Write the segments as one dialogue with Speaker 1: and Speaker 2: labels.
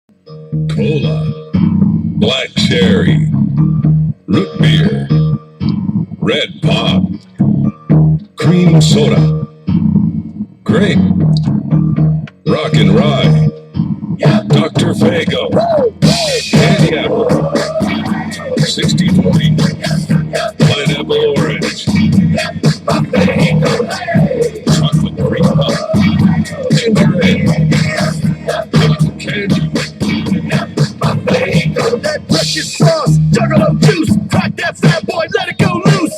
Speaker 1: Cola, black cherry, root beer, red pop, cream soda, grape, rock and rye, Dr. Fago, candy apple, 60/40, pineapple orange, chocolate cream pie, ginger ale, cotton candy.
Speaker 2: That precious sauce, juggalo juice, crack that fat boy, let it go loose.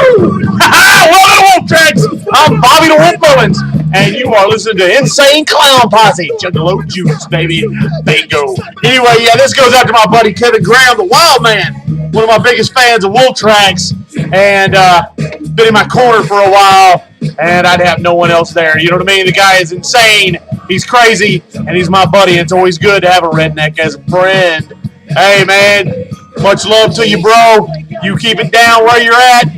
Speaker 3: Welcome to Wolf Tracks. I'm Bobby the Wolf Bowens, and you are listening to Insane Clown Posse, Juggalo Juice, baby. Bingo. Anyway, this goes out to my buddy Kevin Graham, the Wild Man, one of my biggest fans of Wolf Tracks, and been in my corner for a while, and I'd have no one else there. You know what I mean? The guy is insane. He's crazy, and he's my buddy. It's always good to have a redneck as a friend. Hey, man, much love to you, bro. You keep it down where you're at,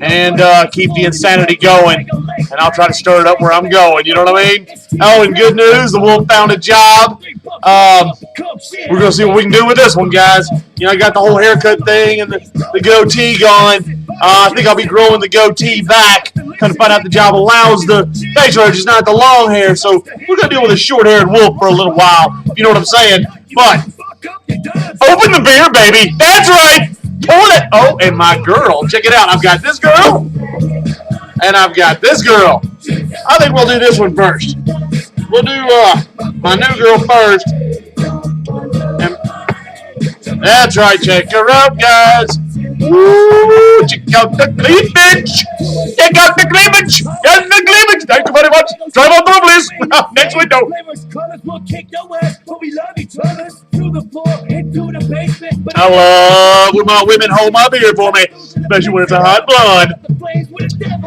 Speaker 3: and keep the insanity going, and I'll try to stir it up where I'm going. You know what I mean? Oh, and good news, the Wolf found a job. We're going to see what we can do with this one, guys. You know, I got the whole haircut thing and the goatee going. I think I'll be growing the goatee back. Kind of find out the job allows the facial hair, just not the long hair. So we're going to deal with a short-haired wolf for a little while, if you know what I'm saying. But open the beer, baby. That's right. Pour it. Oh, and my girl. Check it out. I've got this girl, and I've got this girl. I think we'll do this one first. We'll do my new girl first. And that's right. Check her out, guys. Woo! Check out the cleavage! Check out the cleavage! Yes, the cleavage! Thank you very much. Drive on through, please. Next window. I love when my women hold my beer for me, especially when it's a hot blonde.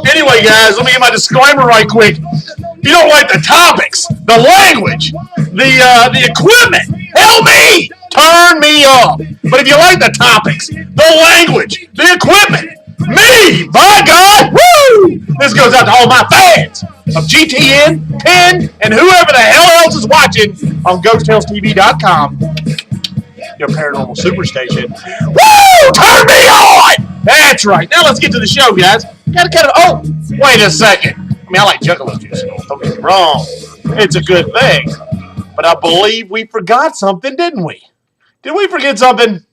Speaker 3: Anyway, guys, let me get my disclaimer right quick. If you don't like the topics, the language, the equipment, hell me! Turn me off. But if you like the topics, the language, the equipment, me, by God, woo! This goes out to all my fans of GTN, Penn, and whoever the hell else is watching on GhostTalesTV.com, your paranormal superstation. Woo! Turn me on! That's right. Now let's get to the show, guys. Oh, wait a second. I mean, I like Juggalo Juice. Don't get me wrong. It's a good thing. But I believe we forgot something, didn't we? Did we forget something?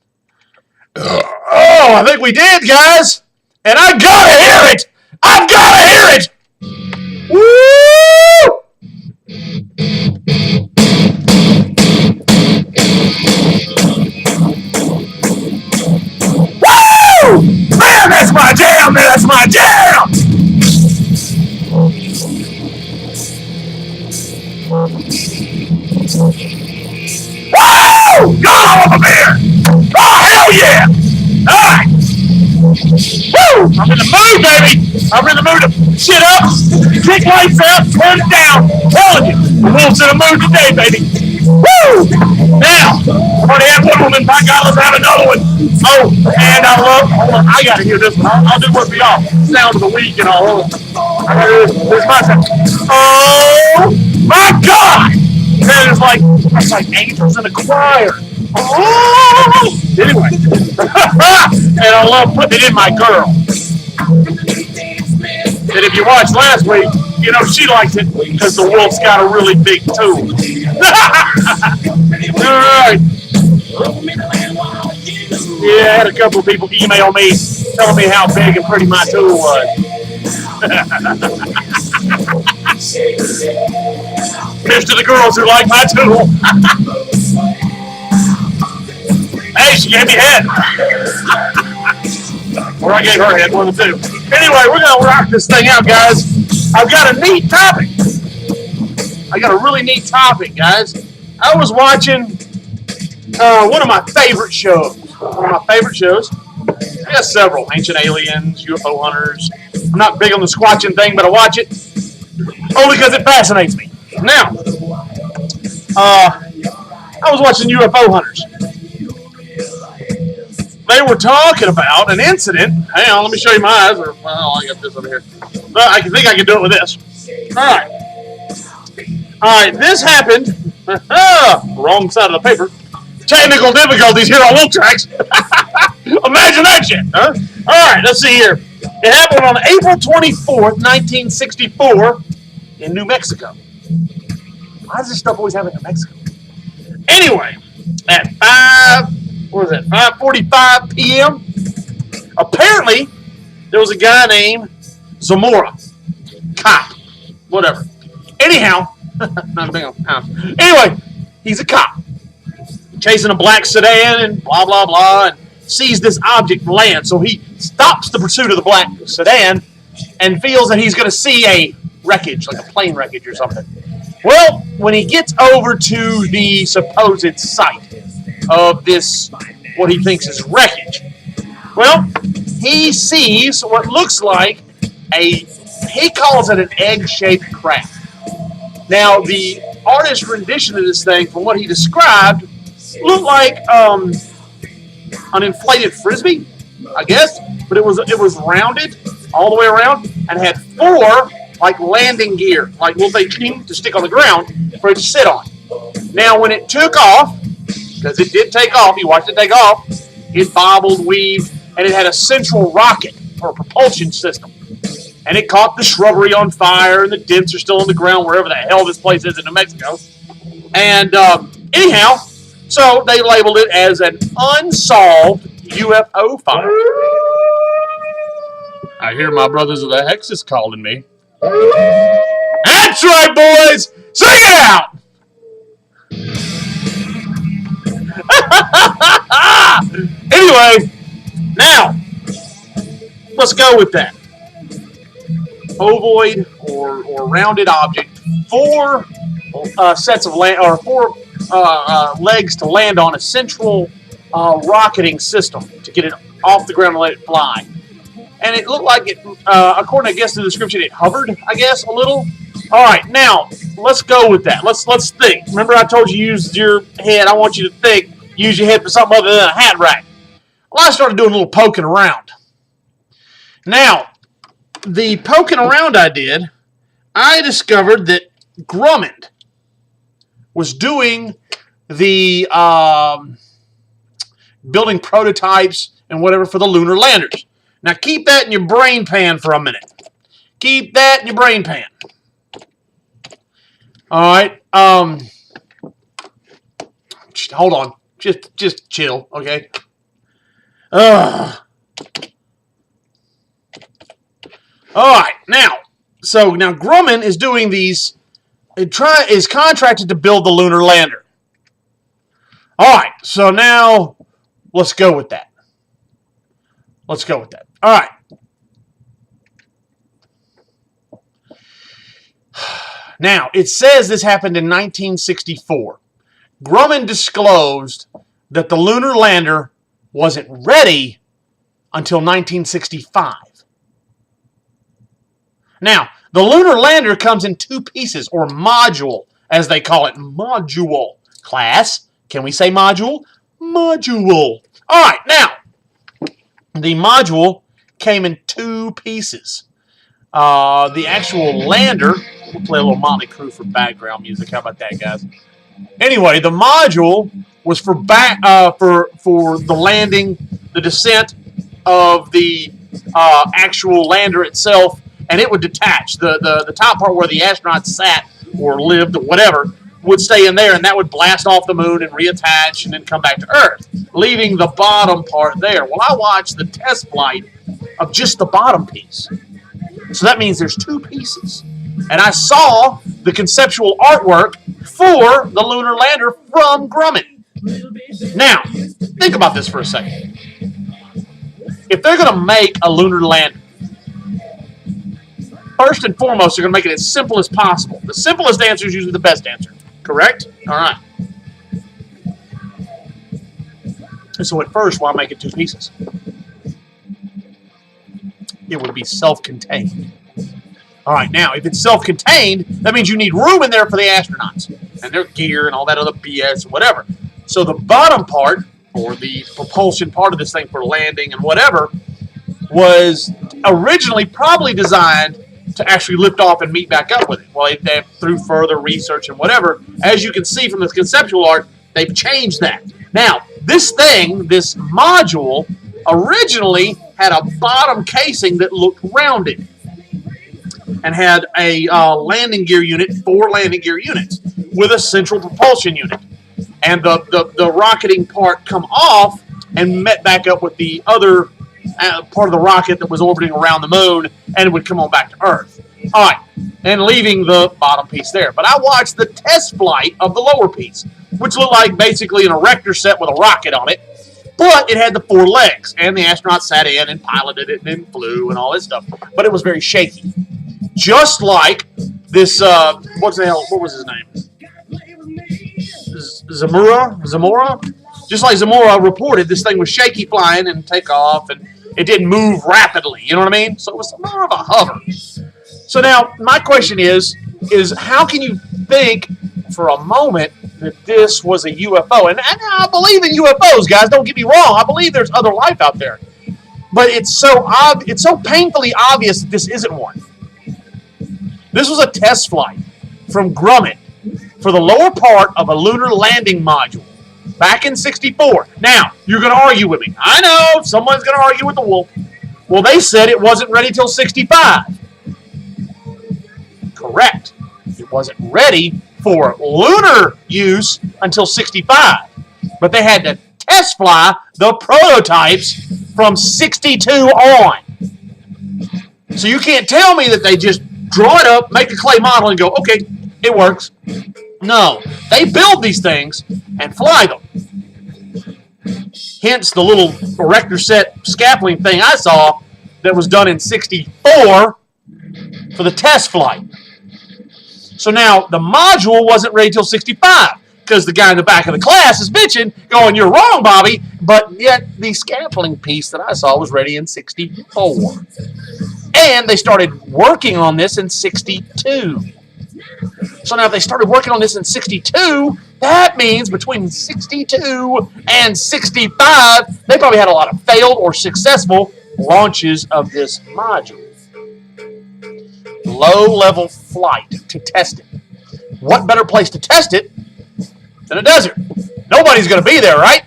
Speaker 3: Oh, I think we did, guys. And I gotta hear it. I've gotta hear it. Woo! Woo! Man, that's my jam. Man, that's my jam. Woo! God, I want a beer! Oh, hell yeah! All right! Woo! I'm in the mood, baby! I'm in the mood to shit up, kick lights out, turn it down. I'm telling you, the wolf's in the mood today, baby. Woo! Now, I've already had one woman. By God, let's have another one. Oh, and hold on, I gotta hear this one. I'll do one for y'all. Sound of the week and all. This is my sound. Oh, my God! Man, it's like angels in a choir. Oh! Anyway, and I love putting it in my girl. And if you watched last week, you know she likes it because the wolf's got a really big tool. All right. Yeah, I had a couple of people email me telling me how big and pretty my tool was. Here's to the girls who like my tool. Hey, she gave me head. Or I gave her head, one of the two. Anyway, we're going to rock this thing out, guys. I've got a neat topic. I got a really neat topic, guys. I was watching one of my favorite shows. I got several. Ancient Aliens, UFO Hunters. I'm not big on the squatching thing, but I watch it only because it fascinates me. Now, I was watching UFO Hunters. They were talking about an incident. Hang on, let me show you my eyes. I got this over here. But I think I can do it with this. All right. This happened Wrong side of the paper. Technical difficulties here on Wolf Tracks. Imagine that shit, huh? All right, let's see here. It happened on April 24th, 1964 in New Mexico. Why does this stuff always happen in New Mexico? Anyway, at 5:45 p.m., apparently there was a guy named Zamora. Cop. Whatever. Anyhow, not a big house. Anyway, he's a cop. Chasing a black sedan and blah, blah, blah, and sees this object land. So he stops the pursuit of the black sedan and feels that he's going to see a wreckage, like a plane wreckage or something. Well, when he gets over to the supposed site of this, what he thinks is wreckage, well, he sees what looks like he calls it an egg-shaped craft. Now, the artist's rendition of this thing, from what he described, looked like an inflated frisbee, I guess, but it was rounded all the way around and had 4 like landing gear, like little things to stick on the ground for it to sit on. Now, when it took off, because it did take off, you watched it take off, it bobbled, weaved, and it had a central rocket or propulsion system. And it caught the shrubbery on fire, and the dents are still on the ground wherever the hell this place is in New Mexico. And anyhow, so they labeled it as an unsolved UFO fire. I hear my brothers of the Hexes calling me. That's right, boys! Sing it out! Anyway, now, let's go with that. Ovoid or rounded object, 4 sets of land, or 4 legs to land on a central rocketing system to get it off the ground and let it fly. And it looked like it, according, I guess, to the description, it hovered, I guess, a little. All right, now, let's go with that. Let's think. Remember I told you use your head. I want you to think. Use your head for something other than a hat rack. Well, I started doing a little poking around. Now, the poking around I did, I discovered that Grumman was doing the building prototypes and whatever for the lunar landers. Now, keep that in your brain pan for a minute. Keep that in your brain pan. All right. Hold on. Just chill, okay? All right. Now Grumman is doing these. Is contracted to build the lunar lander. All right. So now let's go with that. All right. Now, it says this happened in 1964. Grumman disclosed that the lunar lander wasn't ready until 1965. Now, the lunar lander comes in 2 pieces, or module, as they call it. Module. Class, can we say module? Module. All right, now, the module came in 2 pieces. The actual lander, we'll play a little Motley Crue for background music. How about that, guys? Anyway, the module was for the landing, the descent of the actual lander itself, and it would detach. The top part where the astronauts sat or lived or whatever would stay in there, and that would blast off the moon and reattach and then come back to Earth, leaving the bottom part there. Well, I watched the test flight of just the bottom piece. So that means there's 2 pieces. And I saw the conceptual artwork for the lunar lander from Grumman. Now, think about this for a second. If they're going to make a lunar lander, first and foremost, they're going to make it as simple as possible. The simplest answer is usually the best answer. Correct? All right. And so at first, why make it 2 pieces? It would be self-contained. All right, now, if it's self-contained, that means you need room in there for the astronauts and their gear and all that other BS, whatever. So the bottom part, or the propulsion part of this thing for landing and whatever, was originally probably designed to actually lift off and meet back up with it. Well, through further research and whatever, as you can see from this conceptual art, they've changed that. Now, this module, originally had a bottom casing that looked rounded and had a landing gear unit, 4 landing gear units, with a central propulsion unit. And the rocketing part come off and met back up with the other part of the rocket that was orbiting around the moon, and it would come on back to Earth. All right, and leaving the bottom piece there. But I watched the test flight of the lower piece, which looked like basically an erector set with a rocket on it, but it had the 4 legs, and the astronaut sat in and piloted it and flew and all this stuff. But it was very shaky. Just like this, what was his name? Zamora? Just like Zamora reported, this thing was shaky flying and take off, and it didn't move rapidly. You know what I mean? So it was more of a hover. So now, my question is how can you think for a moment that this was a UFO? And I believe in UFOs, guys. Don't get me wrong. I believe there's other life out there. But it's so painfully obvious that this isn't one. This was a test flight from Grumman for the lower part of a lunar landing module back in '64. Now, you're going to argue with me. I know, someone's going to argue with the wolf. Well, they said it wasn't ready till '65. Correct. It wasn't ready for lunar use until '65. But they had to test fly the prototypes from '62 on. So you can't tell me that they just draw it up, make a clay model, and go, okay, it works. No, they build these things and fly them. Hence the little erector set scaffolding thing I saw that was done in '64 for the test flight. So now the module wasn't ready till '65 because the guy in the back of the class is bitching, going, you're wrong, Bobby. But yet the scaffolding piece that I saw was ready in '64. And they started working on this in '62. So now if they started working on this in '62, that means between '62 and '65, they probably had a lot of failed or successful launches of this module. Low-level flight to test it. What better place to test it than a desert? Nobody's going to be there, right?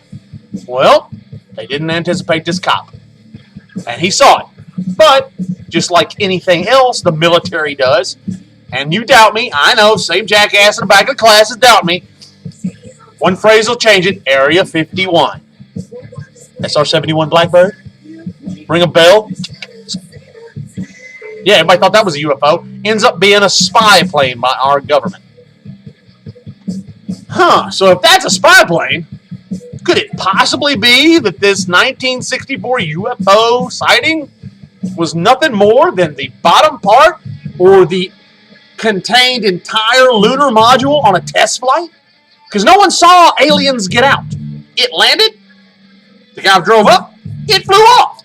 Speaker 3: Well, they didn't anticipate this cop. And he saw it. But just like anything else the military does, and you doubt me, I know, same jackass in the back of the class is doubt me. One phrase will change it, Area 51. SR-71 Blackbird? Ring a bell? Yeah, everybody thought that was a UFO. Ends up being a spy plane by our government. So if that's a spy plane, could it possibly be that this 1964 UFO sighting was nothing more than the bottom part or the contained entire lunar module on a test flight? Because no one saw aliens get out. It landed, the guy drove up, it flew off.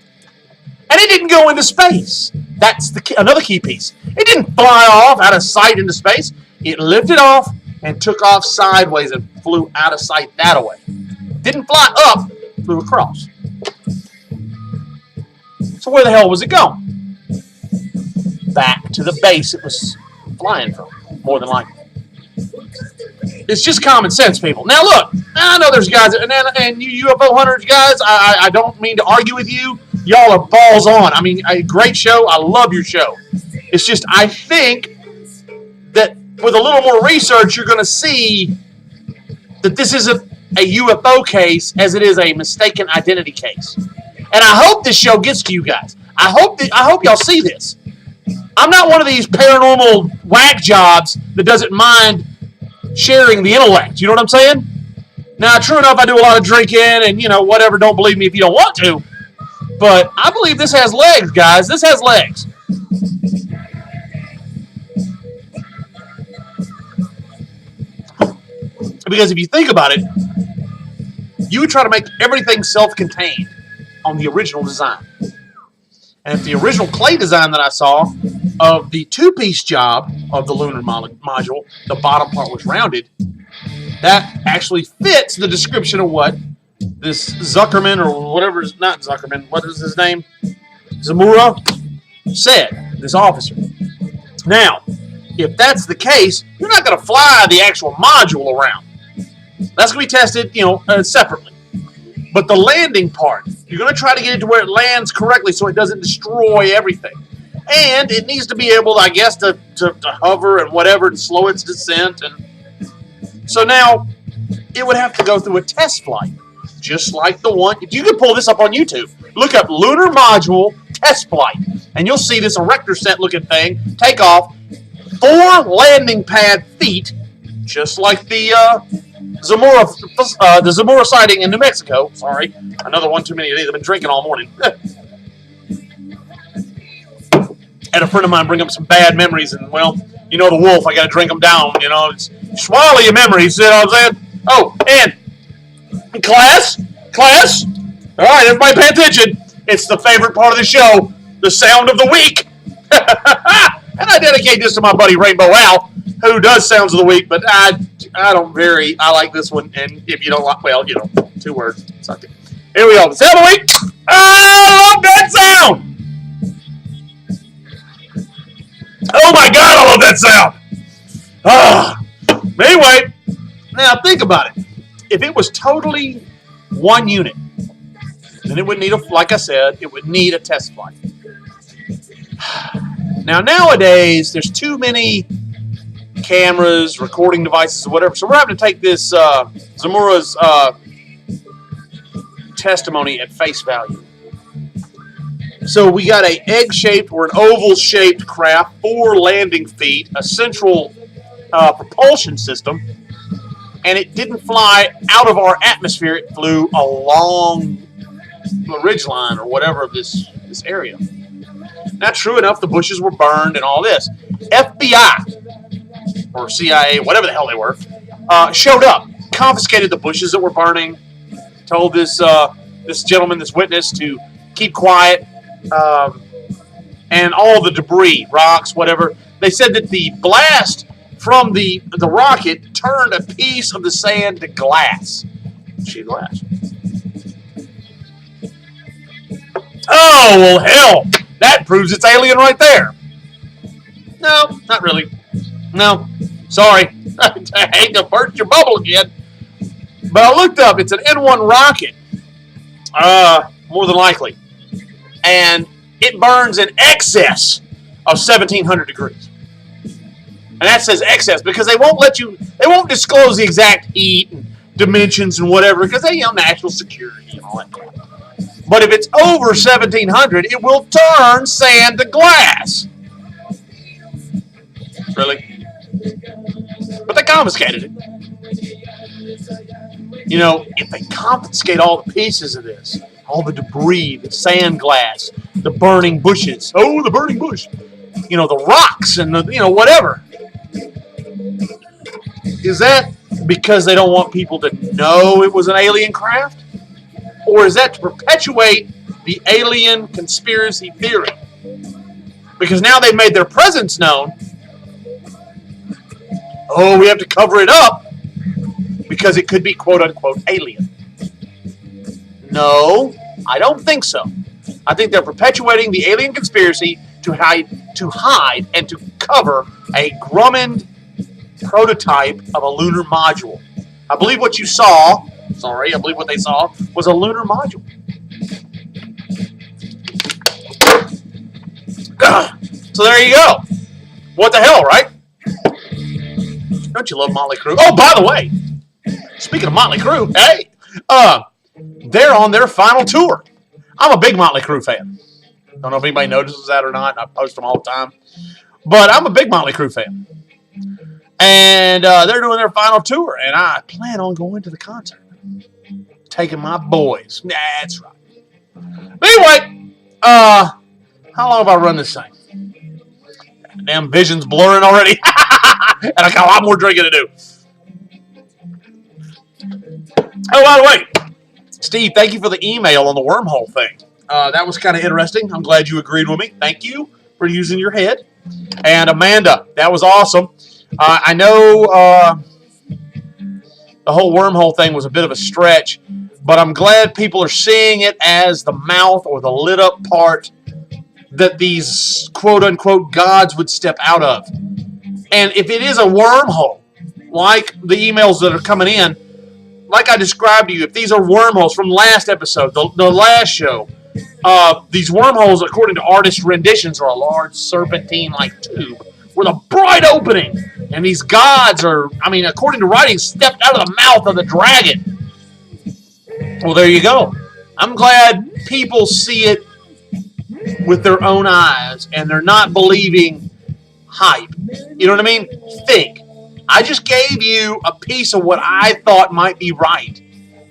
Speaker 3: And it didn't go into space. That's another key piece. It didn't fly off out of sight into space. It lifted off and took off sideways and flew out of sight that way. Didn't fly up, flew across. So where the hell was it going? Back to the base it was flying from, more than likely. It's just common sense, people. Now look, I know there's guys, and you UFO hunters guys, I don't mean to argue with you. Y'all are balls on. I mean, a great show. I love your show. It's just, I think that with a little more research, you're going to see that this isn't a UFO case as it is a mistaken identity case. And I hope this show gets to you guys. I hope y'all see this. I'm not one of these paranormal whack jobs that doesn't mind sharing the intellect. You know what I'm saying? Now, true enough, I do a lot of drinking and, whatever. Don't believe me if you don't want to. But I believe this has legs, guys. This has legs. Because if you think about it, you would try to make everything self-contained on the original design. And if the original clay design that I saw of the two-piece job of the lunar module, the bottom part was rounded, that actually fits the description of what this Zuckerman, or whatever, not Zuckerman, what is his name? Zamora said, this officer. Now, if that's the case, you're not going to fly the actual module around. That's going to be tested, separately. But the landing part, you're going to try to get it to where it lands correctly so it doesn't destroy everything. And it needs to be able, I guess, to hover and whatever and slow its descent. And so now it would have to go through a test flight, just like the one. You can pull this up on YouTube. Look up Lunar Module Test Flight, and you'll see this erector set looking thing take off 4 landing pad feet, just like the Zamora sighting in New Mexico. Sorry, another one too many of these. I've been drinking all morning. Had a friend of mine bring up some bad memories, and the wolf. I got to drink them down. It's swallow your memories. You know what I'm saying? Oh, and class. All right, everybody, pay attention. It's the favorite part of the show, the sound of the week. And I dedicate this to my buddy Rainbow Al, who does sounds of the week, but I don't vary. I like this one, and if you don't like, 2 words. Suck it. Here we go. The sound of the week. I love that sound. Oh my God, I love that sound. Anyway, now think about it. If it was totally one unit, then it would need like I said, it would need a test flight. Now, nowadays, there's too many cameras, recording devices, or whatever, so we're having to take this Zamora's testimony at face value. So we got a egg-shaped or an oval-shaped craft, 4 landing feet, a central propulsion system, and it didn't fly out of our atmosphere. It flew along the ridgeline or whatever of this area. Now, true enough, the bushes were burned and all this. FBI or CIA, whatever the hell they were, showed up, confiscated the bushes that were burning, told this gentleman, this witness, to keep quiet, and all the debris, rocks, whatever. They said that the blast from the rocket turned a piece of the sand to glass. Sheet glass. Oh, well, hell. That proves it's alien right there. No, not really. No. Sorry. I hate to burst your bubble again. But I looked up. It's an N1 rocket. More than likely. And it burns in excess of 1,700 degrees. And that says excess because they won't disclose the exact heat and dimensions and whatever because they, national security and all that crap. But if it's over 1,700, it will turn sand to glass. Really? But they confiscated it. If they confiscate all the pieces of this, all the debris, the sand glass, the burning bushes, the burning bush, the rocks and the, whatever. Is that because they don't want people to know it was an alien craft? Or is that to perpetuate the alien conspiracy theory? Because now they've made their presence known. Oh, we have to cover it up because it could be quote-unquote alien. No, I don't think so. I think they're perpetuating the alien conspiracy to hide and to cover a Grumman prototype of a lunar module. I believe what they saw was a lunar module. So there you go. What the hell, right? Don't you love Motley Crue? Oh, by the way, speaking of Motley Crue, hey, they're on their final tour. I'm a big Motley Crue fan. Don't know if anybody notices that or not. I post them all the time. But I'm a big Motley Crue fan. And they're doing their final tour, and I plan on going to the concert. Taking my boys. That's right. But anyway, how long have I run this thing? Damn vision's blurring already. And I got a lot more drinking to do. Oh, by the way, Steve, thank you for the email on the wormhole thing. That was kind of interesting. I'm glad you agreed with me. Thank you for using your head. And Amanda, that was awesome. I know the whole wormhole thing was a bit of a stretch, but I'm glad people are seeing it as the mouth or the lit up part that these quote-unquote gods would step out of. And if it is a wormhole, like the emails that are coming in, like I described to you, if these are wormholes from last episode, the last show, these wormholes, according to artist renditions, are a large serpentine-like tube with a bright opening. And these gods are, according to writings, stepped out of the mouth of the dragon. Well, there you go. I'm glad people see it with their own eyes and they're not believing hype. You know what I mean? Think. I just gave you a piece of what I thought might be right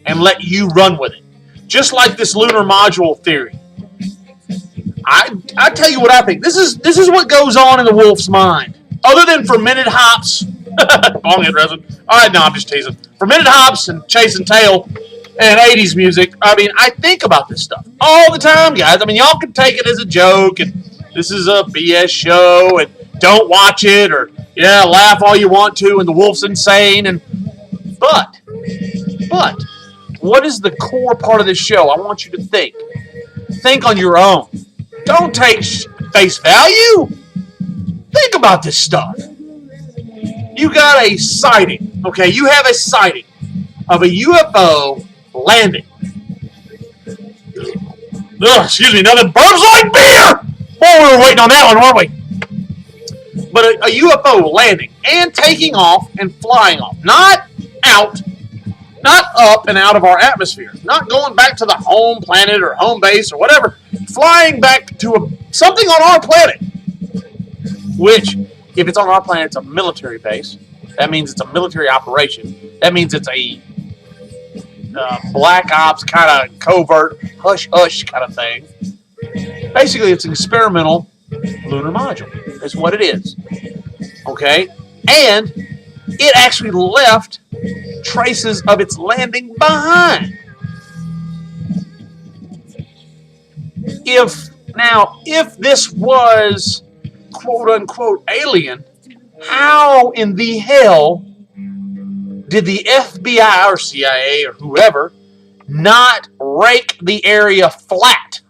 Speaker 3: and let you run with it. Just like this lunar module theory. I tell you what I think. This is what goes on in the wolf's mind. Other than fermented hops. Bonghead resin. Alright, no, I'm just teasing. Fermented hops and chasing tail and 80s music. I think about this stuff all the time, guys. Y'all can take it as a joke and this is a BS show and don't watch it or laugh all you want to and the wolf's insane but what is the core part of this show? I want you to think. Think on your own. Don't take face value. Think about this stuff. You got a sighting. Okay, you have a sighting of a UFO landing. Ugh, excuse me, nothing burps like beer! Boy, we were waiting on that one, weren't we? But a UFO landing and taking off and flying off. Not out, not up and out of our atmosphere. Not going back to the home planet or home base or whatever. Flying back to something on our planet. Which, if it's on our planet, it's a military base. That means it's a military operation. That means it's a black ops kind of covert, hush-hush kind of thing. Basically, it's an experimental lunar module. Is what it is. Okay? And it actually left traces of its landing behind. If this was quote-unquote alien, how in the hell did the FBI or CIA or whoever not rake the area flat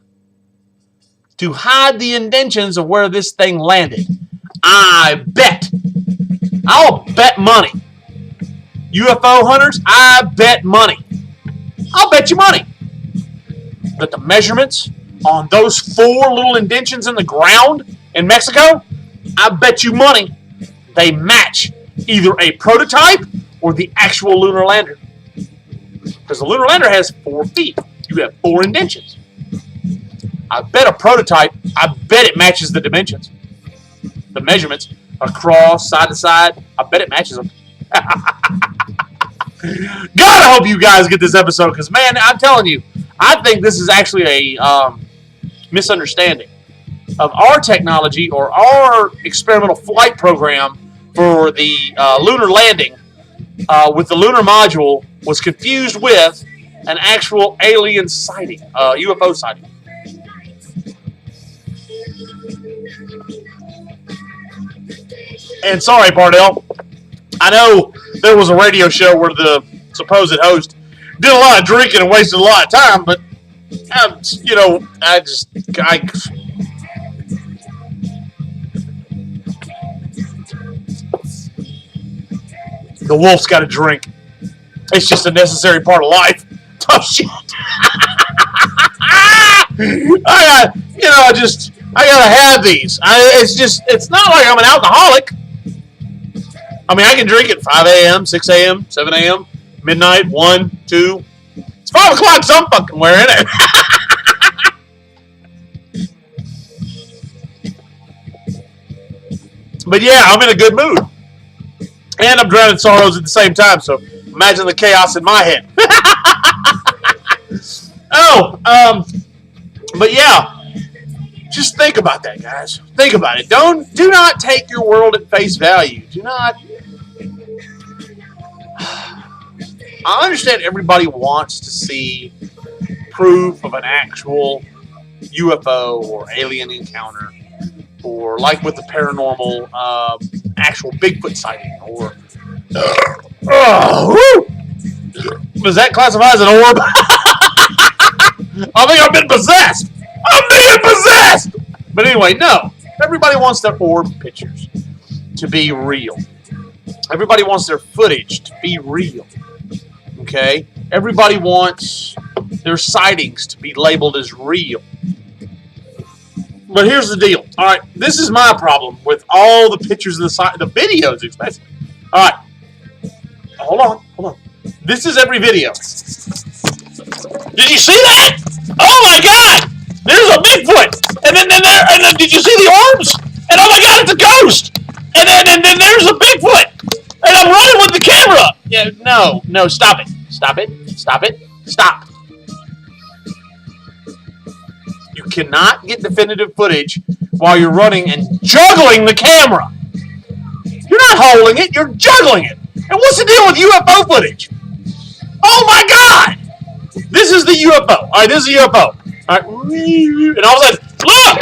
Speaker 3: to hide the indentions of where this thing landed? I'll bet money. UFO hunters, I bet money. I'll bet you money that the measurements on those 4 little indentions in the ground in Mexico, I bet you money they match either a prototype or the actual lunar lander. Because the lunar lander has 4 feet. You have 4 indentions. I bet a prototype, I bet it matches the dimensions. The measurements across, side to side, I bet it matches them. God, I hope you guys get this episode because, man, I'm telling you, I think this is actually a misunderstanding of our technology or our experimental flight program for the lunar landing with the lunar module was confused with an actual alien sighting, UFO sighting. And sorry, Bardell, I know there was a radio show where the supposed host did a lot of drinking and wasted a lot of time, but, the wolf's got to drink. It's just a necessary part of life. Oh, shit. I gotta have these. It's not like I'm an alcoholic. I can drink at 5 a.m., 6 a.m., 7 a.m., midnight, 1, 2. It's 5 o'clock some fucking where, isn't it? But yeah, I'm in a good mood. And I'm drowning sorrows at the same time, so imagine the chaos in my head. But yeah. Just think about that, guys. Think about it. Do not take your world at face value. Do not. I understand everybody wants to see proof of an actual UFO or alien encounter, or like with the paranormal, actual Bigfoot sighting, or was that classified as an orb? I think I've been possessed. I'm being possessed! But anyway, no. Everybody wants their orb pictures to be real. Everybody wants their footage to be real. Okay? Everybody wants their sightings to be labeled as real. But here's the deal. All right, this is my problem with all the pictures of the videos especially. All right. Hold on. This is every video. Did you see that? Oh my God! There's a Bigfoot! And then did you see the orbs? And oh my God, it's a ghost! And then there's a Bigfoot! And I'm running with the camera! Yeah, no, stop it. Stop. You cannot get definitive footage while you're running and juggling the camera. You're not holding it, you're juggling it. And what's the deal with UFO footage? Oh my God! This is the UFO. All right, this is the UFO. All right, and all of a sudden, look!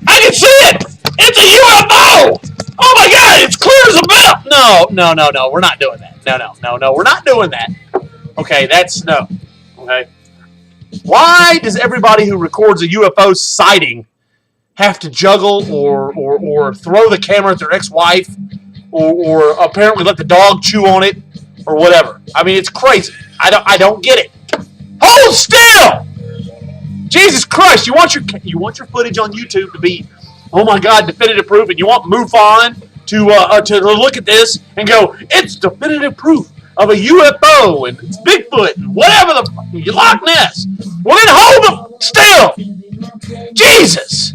Speaker 3: I can see it! It's a UFO! Oh my God, it's clear as a bell! No, we're not doing that. No, we're not doing that. Okay, no. Okay. Why does everybody who records a UFO sighting have to juggle or throw the camera at their ex-wife or apparently let the dog chew on it or whatever? I mean, it's crazy. I don't get it. Hold still! Jesus Christ! You want your footage on YouTube to be, oh my God, definitive proof, and you want MUFON to look at this and go, it's definitive proof of a UFO and it's Bigfoot and whatever the Loch Ness. Well, then hold them still. Jesus!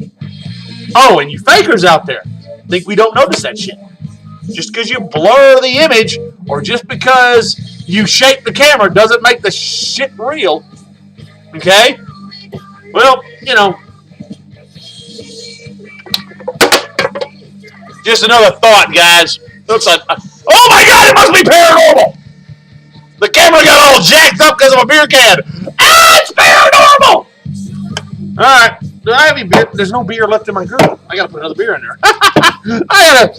Speaker 3: Oh, and you fakers out there think we don't notice that shit. Just because you blur the image or just because you shake the camera doesn't make the shit real. Okay? Well, just another thought, guys. Looks like, oh my God, it must be paranormal! The camera got all jacked up because of a beer can. Ah, it's paranormal! Alright, do I have any beer? There's no beer left in my girl. I gotta put another beer in there. I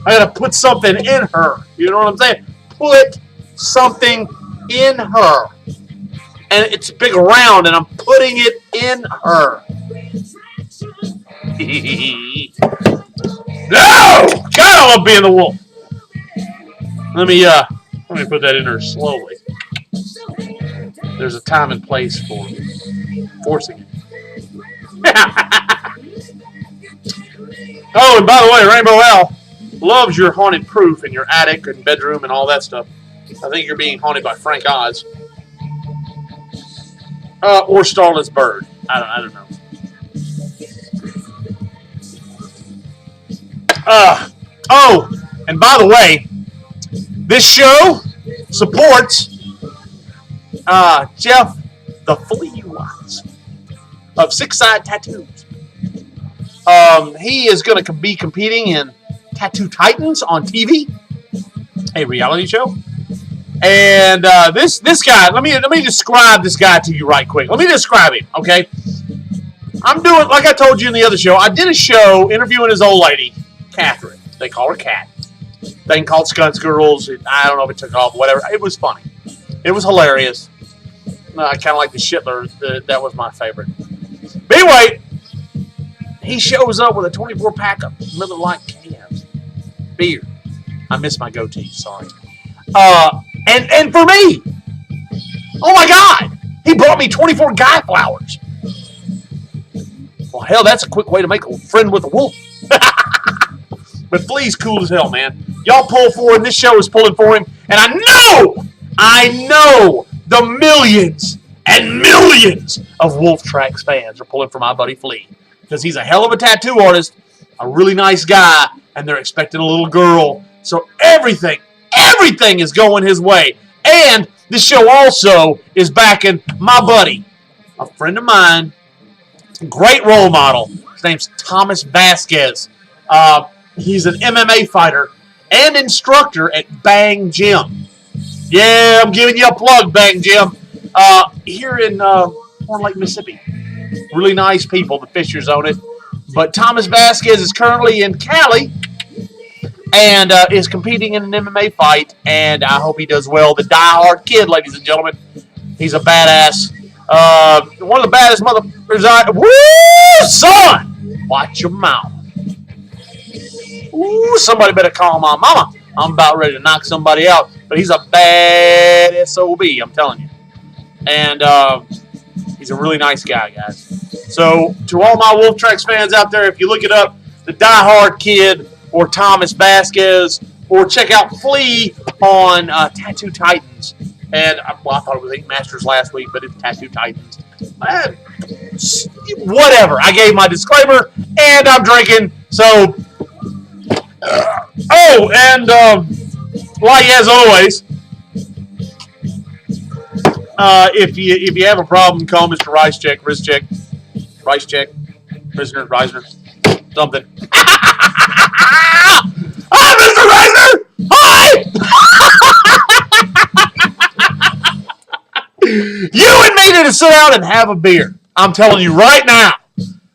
Speaker 3: gotta put something in her. You know what I'm saying? Put something in her. And it's a big round, and I'm putting it in her. No! God, I love being the wolf. Let me put that in her slowly. There's a time and place for forcing it. Oh, and by the way, Rainbow Al loves your haunted proof in your attic and bedroom and all that stuff. I think you're being haunted by Frank Oz. Or Starless Bird. I don't know. Oh, and by the way, this show supports Jeff the Flea Watts of Six Side Tattoos. He is going to be competing in Tattoo Titans on TV, a reality show. And this guy, let me describe this guy to you right quick. Let me describe him, okay? I'm doing, like I told you in the other show, I did a show interviewing his old lady, Catherine. They call her Cat. Thing called Skunts Girls. I don't know if it took off, whatever. It was funny. It was hilarious. I kind of like the Shitler. That was my favorite. But anyway, he shows up with a 24-pack of Miller Lite cans. Beer. I missed my goatee, sorry. And for me, oh my God, he brought me 24 guy flowers. Well, hell, that's a quick way to make a friend with a wolf. But Flea's cool as hell, man. Y'all pull for him. This show is pulling for him. And I know the millions and millions of Wolf Tracks fans are pulling for my buddy Flea. Because he's a hell of a tattoo artist, a really nice guy, and they're expecting a little girl. So everything is going his way. And this show also is backing my buddy, a friend of mine, great role model. His name's Thomas Vasquez. He's an MMA fighter and instructor at Bang Gym. Yeah, I'm giving you a plug, Bang Gym. Here in Horn Lake, Mississippi. Really nice people. The Fishers own it. But Thomas Vasquez is currently in Cali and is competing in an MMA fight. And I hope he does well. The Die-Hard Kid, ladies and gentlemen. He's a badass. One of the baddest motherfuckers Woo, son! Watch your mouth. Ooh, somebody better call my mama. I'm about ready to knock somebody out. But he's a bad SOB, I'm telling you. And he's a really nice guy, guys. So, to all my Wolf Tracks fans out there, if you look it up, the Die Hard Kid or Thomas Vasquez, or check out Flea on Tattoo Titans. And I thought it was Ink Masters last week, but it's Tattoo Titans. Whatever. I gave my disclaimer, and I'm drinking. So, like as always, if you have a problem, call Mr. Rice Check, Prisoner, Reisner, something. Hi, Mr. Reisner! Hi! You and me need to sit down and have a beer. I'm telling you right now.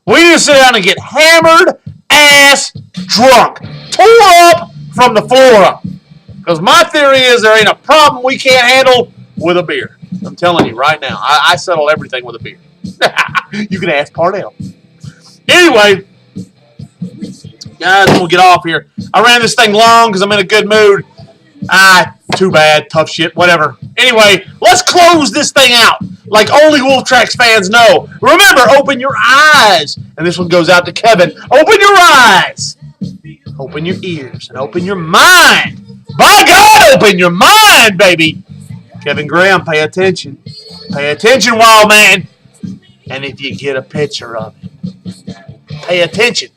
Speaker 3: We need to sit down and get hammered ass drunk. Tore up from the floor up. Because my theory is there ain't a problem we can't handle with a beer. I'm telling you right now. I settle everything with a beer. You can ask Parnell. Anyway, guys, we'll get off here. I ran this thing long because I'm in a good mood. Too bad. Tough shit. Whatever. Anyway, let's close this thing out like only Wolf Tracks fans know. Remember, open your eyes. And this one goes out to Kevin. Open your eyes. Open your ears. And open your mind. By God, open your mind, baby. Kevin Graham, pay attention. Pay attention, wild man. And if you get a picture of it, pay attention.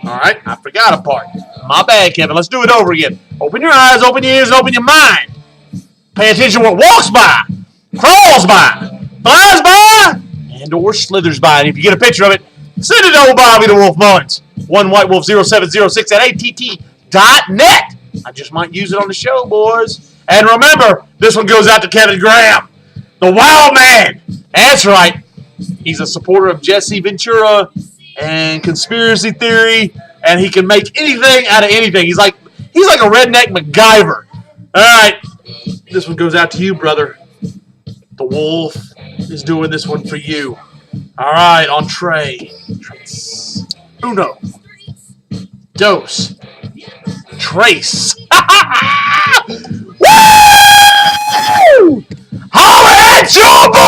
Speaker 3: All right, I forgot a part. My bad, Kevin. Let's do it over again. Open your eyes, open your ears, and open your mind. Pay attention to what walks by, crawls by, flies by, and or slithers by. And if you get a picture of it, send it to old Bobby the Wolf Mullins. OneWhiteWolf0706 at att.net. I just might use it on the show, boys. And remember, this one goes out to Kevin Graham, the wild man. That's right. He's a supporter of Jesse Ventura and conspiracy theory, and he can make anything out of anything. He's like a redneck MacGyver. All right, this one goes out to you, brother. The Wolf is doing this one for you. All right, entree. Uno. Dos. Trace. Woo! Holla at your boy!